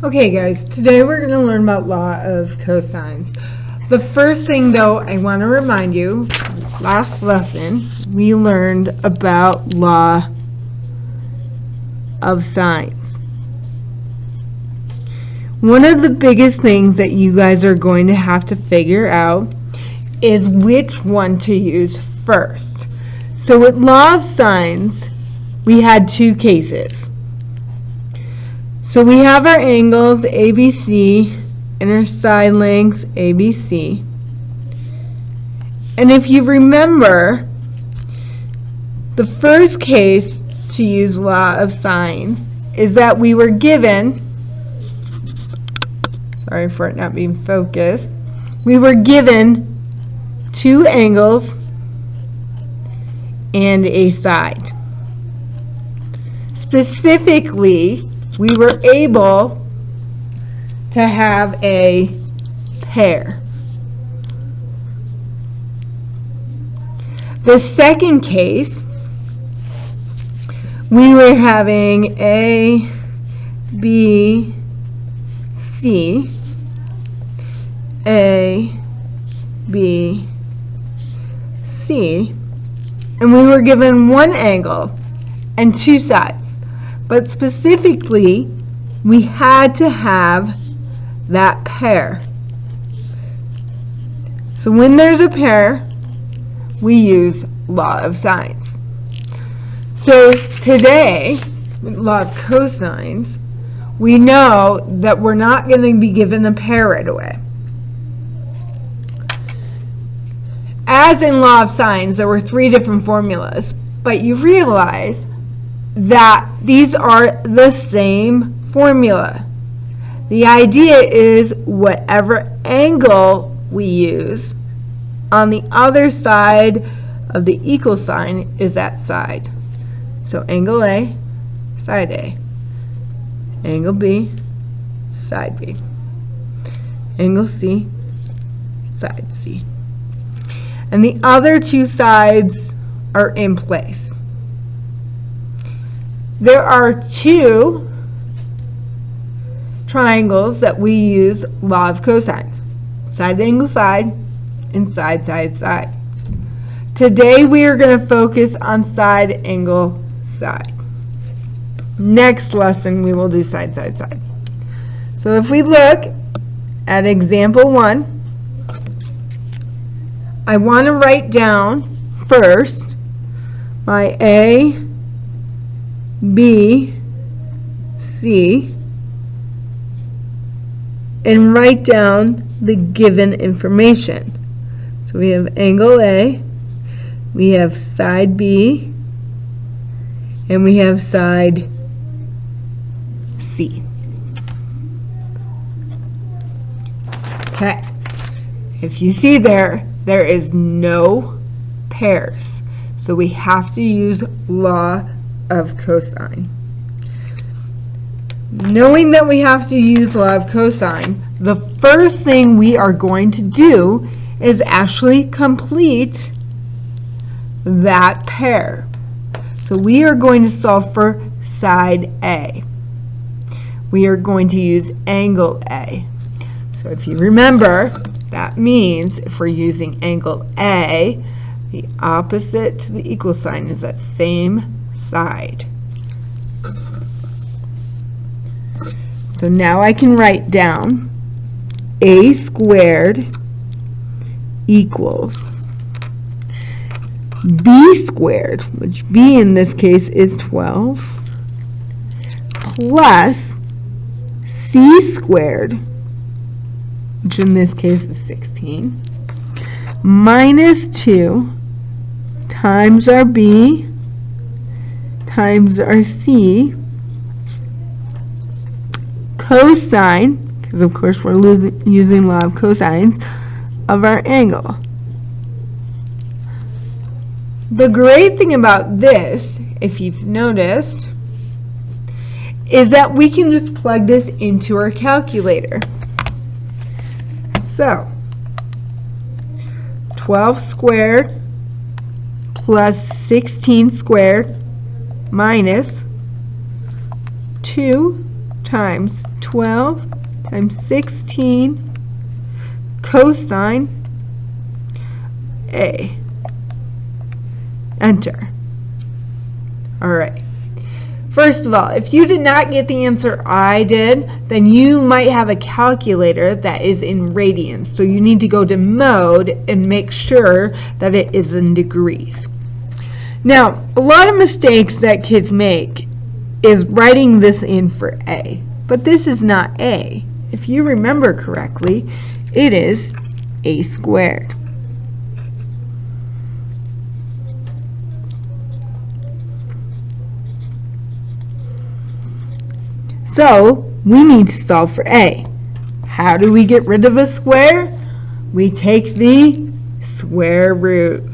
Okay guys, today we're going to learn about law of cosines. The first thing though I want to remind you, last lesson we learned about law of sines. One of the biggest things that you guys are going to have to figure out is which one to use first. So with law of sines, we had two cases. So we have our angles ABC and our side lengths ABC. And if you remember, the first case to use law of sines is that we were given, sorry for it not being focused, we were given two angles and a side. Specifically, we were able to have a pair. The second case, we were having A, B, C, A, B, C, and we were given one angle and two sides. But specifically, we had to have that pair. So when there's a pair, we use law of sines. So today, with law of cosines, we know that we're not going to be given a pair right away. As in law of sines, there were three different formulas, but you realize that these are the same formula. The idea is whatever angle we use on the other side of the equal sign is that side. So angle A, side A. Angle B, side B. Angle C, side C. And the other two sides are in place. There are two triangles that we use law of cosines. Side angle side and side side side. Today we are going to focus on side angle side. Next lesson we will do side side side. So if we look at example 1, I want to write down first my A, B, C, and write down the given information. So we have angle A, we have side B, and we have side C. Okay, if you see there is no pairs. So we have to use law of cosine. Knowing that we have to use law of cosine, the first thing we are going to do is actually complete that pair. So we are going to solve for side A. We are going to use angle A. So if you remember, that means if we're using angle A, the opposite to the equal sign is that same side. So now I can write down A squared equals B squared, which B in this case is 12, plus C squared, which in this case is 16, minus 2 times our B times our C, cosine, because of course we're using law of cosines, of our angle. The great thing about this, if you've noticed, is that we can just plug this into our calculator. So 12 squared plus 16 squared minus 2 times 12 times 16 cosine A. Enter. Alright. First of all, if you did not get the answer I did, then you might have a calculator that is in radians. So you need to go to mode and make sure that it is in degrees. Now, a lot of mistakes that kids make is writing this in for A. But this is not A. If you remember correctly, it is A squared. So, we need to solve for A. How do we get rid of a square? We take the square root.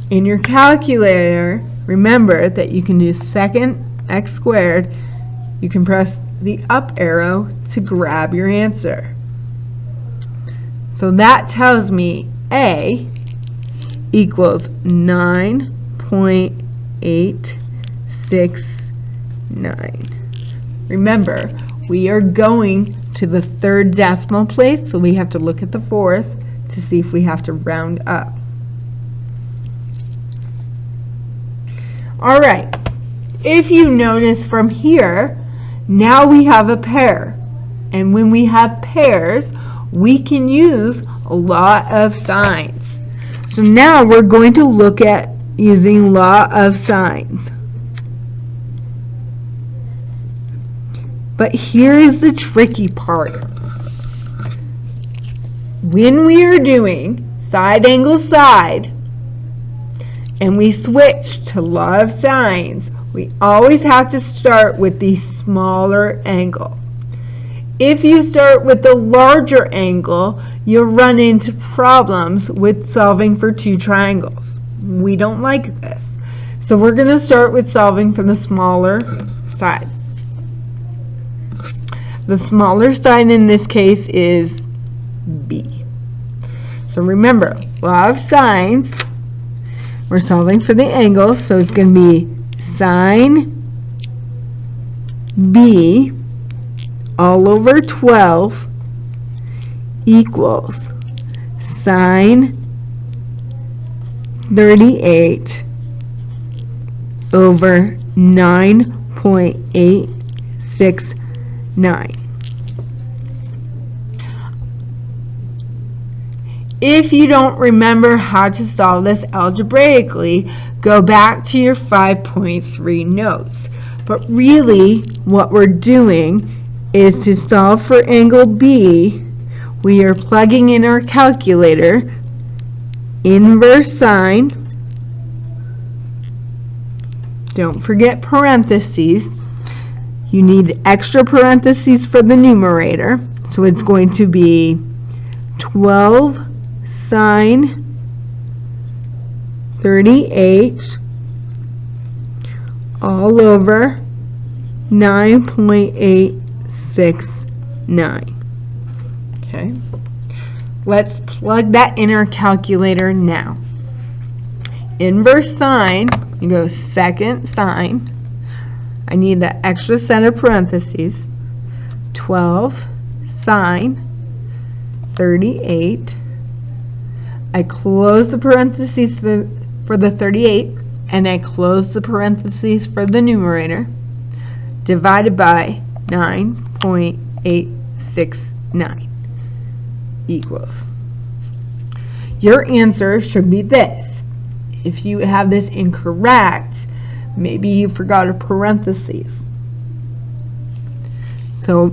In your calculator, remember that you can do second x squared. You can press the up arrow to grab your answer. So that tells me A equals 9.869. Remember, we are going to the third decimal place, so we have to look at the fourth to see if we have to round up. Alright, if you notice from here, now we have a pair. And when we have pairs, we can use a law of sines. So now we're going to look at using law of sines. But here is the tricky part. When we are doing side angle side, and we switch to law of sines, we always have to start with the smaller angle. If you start with the larger angle, you'll run into problems with solving for two triangles. We don't like this. So we're going to start with solving for the smaller side. The smaller side in this case is B. So remember, law of sines, we're solving for the angle, so it's going to be sine B all over 12 equals sine 38 over 9.869. If you don't remember how to solve this algebraically, go back to your 5.3 notes. But really, what we're doing is to solve for angle B, we are plugging in our calculator, inverse sine, don't forget parentheses, you need extra parentheses for the numerator, so it's going to be 12 sine 38 all over 9.869. Okay, let's plug that in our calculator now. Inverse sine, you go second sine, I need that extra set of parentheses, 12 sine 38. I close the parentheses for the 38, and I close the parentheses for the numerator, divided by 9.869 equals. Your answer should be this. If you have this incorrect, maybe you forgot a parentheses. So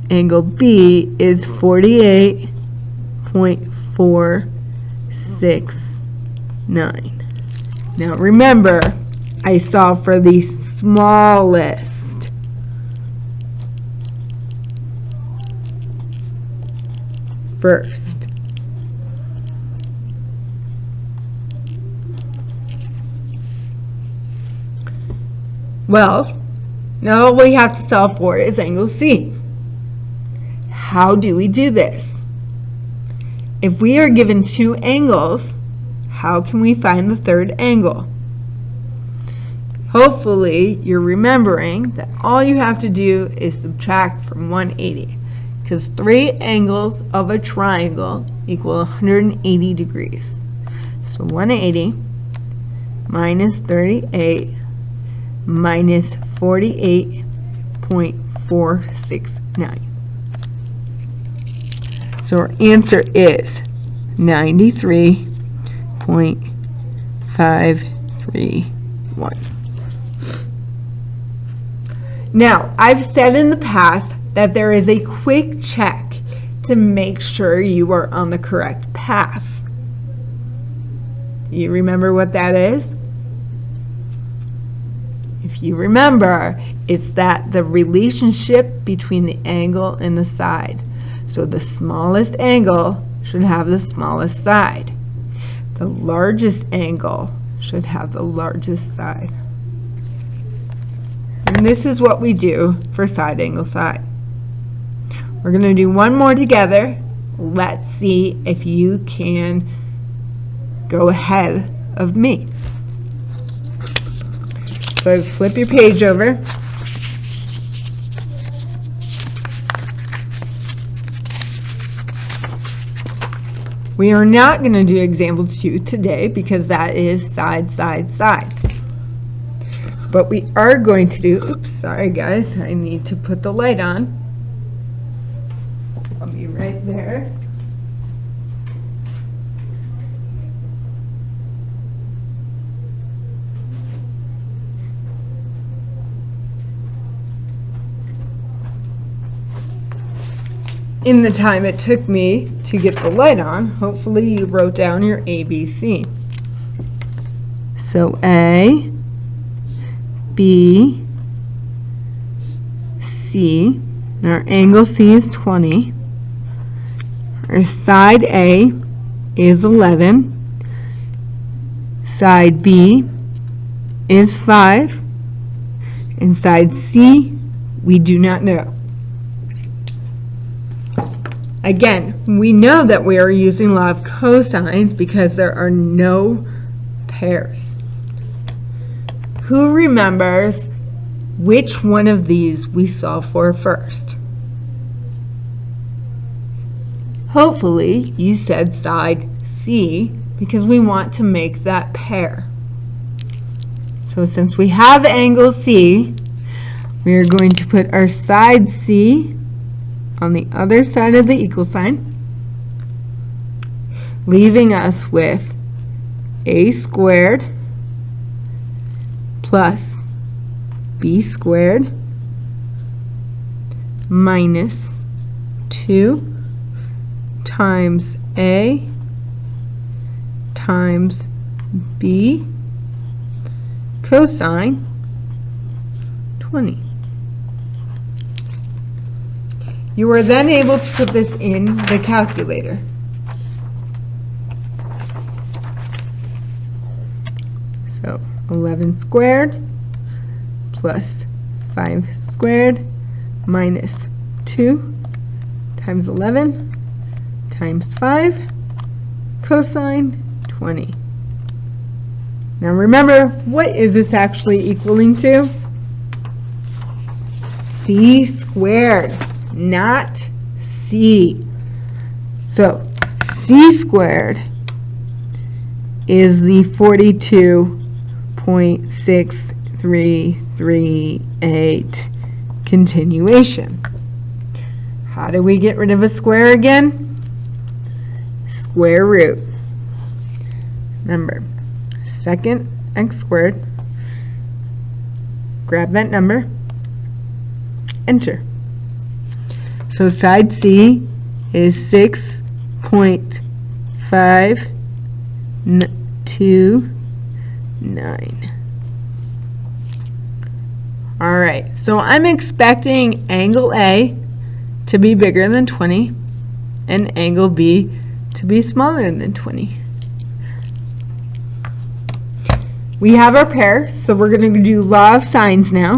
angle B is 48.469. Now remember, I solved for the smallest. First. Well, now all we have to solve for is angle C. How do we do this? If we are given two angles, how can we find the third angle? Hopefully, you're remembering that all you have to do is subtract from 180, because 3 angles of a triangle equal 180 degrees. So 180 minus 38 minus 48.469. So our answer is 93.531. Now, I've said in the past that there is a quick check to make sure you are on the correct path. You remember what that is? If you remember, it's that the relationship between the angle and the side. So the smallest angle should have the smallest side. The largest angle should have the largest side. And this is what we do for side angle side. We're going to do one more together. Let's see if you can go ahead of me. So let's flip your page over. We are not going to do example 2 today because that is side, side, side. But we are going to do, oops, sorry guys, I need to put the light on. I'll be right there. In the time it took me to get the light on, hopefully you wrote down your ABC. So A, B, C, and our angle C is 20. Our side A is 11. Side B is 5. And side C, we do not know. Again, we know that we are using law of cosines because there are no pairs. Who remembers which one of these we solve for first? Hopefully, you said side C because we want to make that pair. So since we have angle C, we are going to put our side C on the other side of the equal sign, leaving us with a squared plus b squared minus 2 times a times b cosine 20. You are then able to put this in the calculator. So 11 squared plus 5 squared minus 2 times 11 times 5 cosine 20. Now remember, what is this actually equaling to? C squared, not C. So C squared is the 42.6338 continuation. How do we get rid of a square again? Square root. Remember, second x squared, grab that number, enter. So side C is 6.529. Alright, so I'm expecting angle A to be bigger than 20 and angle B to be smaller than 20. We have our pair, so we're going to do law of sines now.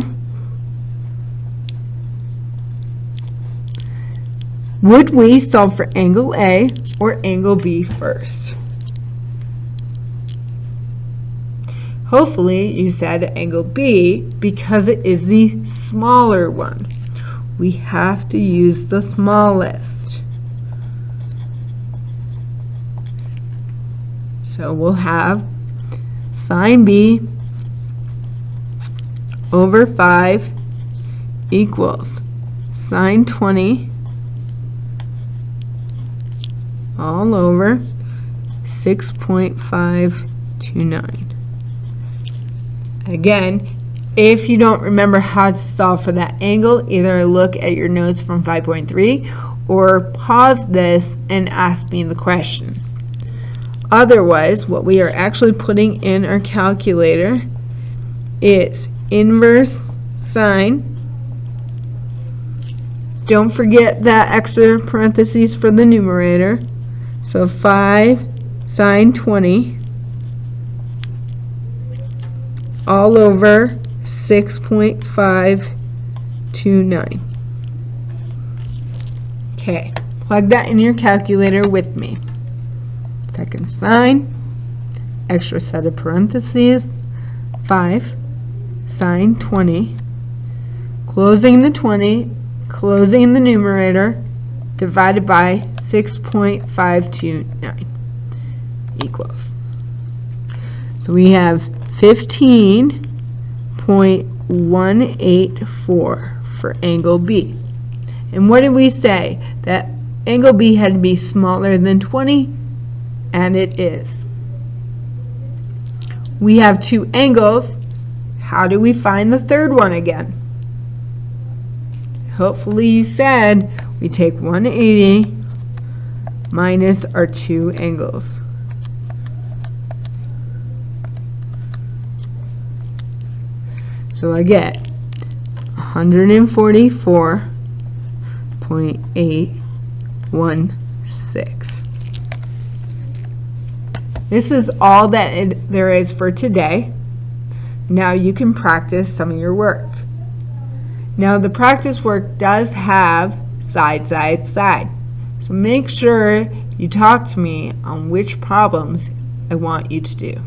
Would we solve for angle A or angle B first? Hopefully you said angle B because it is the smaller one. We have to use the smallest. So we'll have sine B over 5 equals sine 20 all over 6.529. Again, if you don't remember how to solve for that angle, either look at your notes from 5.3 or pause this and ask me the question. Otherwise, what we are actually putting in our calculator is inverse sine. Don't forget that extra parentheses for the numerator. So 5 sine 20 all over 6.529. Okay, plug that in your calculator with me. Second sine, extra set of parentheses, 5 sine 20, closing the 20, closing the numerator, divided by 6.529 equals. So we have 15.184 for angle B. And what did we say? That angle B had to be smaller than 20, and it is. We have two angles. How do we find the third one again? Hopefully you said we take 180 minus our two angles. So I get 144.816. This is all that there is for today. Now you can practice some of your work. Now the practice work does have side, side, side. So make sure you talk to me on which problems I want you to do.